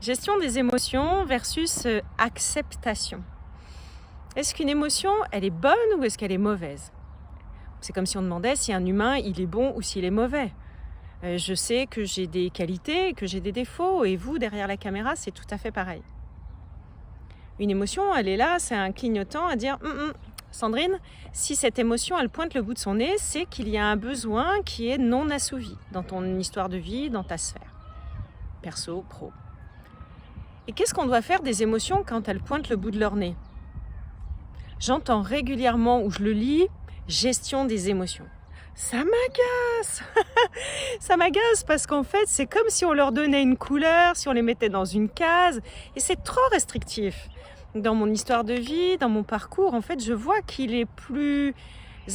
Gestion des émotions versus acceptation. Est-ce qu'une émotion, elle est bonne ou est-ce qu'elle est mauvaise? C'est comme si on demandait si un humain, il est bon ou s'il est mauvais. Je sais que j'ai des qualités, que j'ai des défauts, et vous, derrière la caméra, c'est tout à fait pareil. Une émotion, elle est là, c'est un clignotant à dire Sandrine, si cette émotion, elle pointe le bout de son nez, c'est qu'il y a un besoin qui est non assouvi dans ton histoire de vie, dans ta sphère, perso, pro. Et qu'est-ce qu'on doit faire des émotions quand elles pointent le bout de leur nez? J'entends régulièrement, ou je le lis, gestion des émotions. Ça m'agace. Ça m'agace parce qu'en fait, c'est comme si on leur donnait une couleur, si on les mettait dans une case, et c'est trop restrictif. Dans mon histoire de vie, dans mon parcours, en fait, je vois qu'il est plus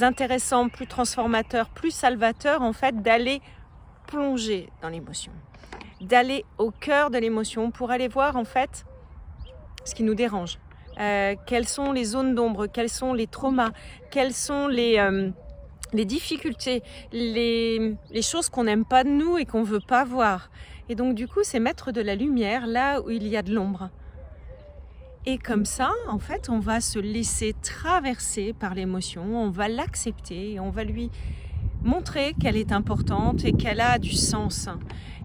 intéressant, plus transformateur, plus salvateur, en fait, d'aller plonger dans l'émotion, d'aller au cœur de l'émotion pour aller voir, en fait, ce qui nous dérange. Quelles sont les zones d'ombre, quels sont les traumas, quelles sont les difficultés, les choses qu'on n'aime pas de nous et qu'on ne veut pas voir. Et donc du coup, c'est mettre de la lumière là où il y a de l'ombre. Et comme ça, en fait, on va se laisser traverser par l'émotion, on va l'accepter et on va lui montrer qu'elle est importante et qu'elle a du sens.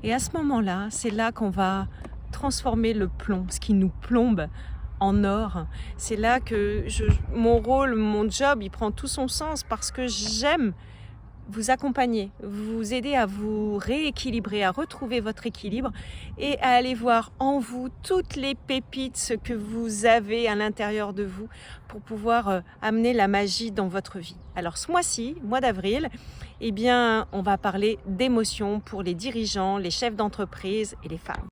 Et à ce moment-là, c'est là qu'on va transformer le plomb, ce qui nous plombe, en or. C'est là que mon rôle, mon job, il prend tout son sens parce que j'aime vous accompagner, vous aider à vous rééquilibrer, à retrouver votre équilibre et à aller voir en vous toutes les pépites, ce que vous avez à l'intérieur de vous pour pouvoir amener la magie dans votre vie. Alors ce mois-ci, mois d'avril, eh bien, on va parler d'émotions pour les dirigeants, les chefs d'entreprise et les femmes.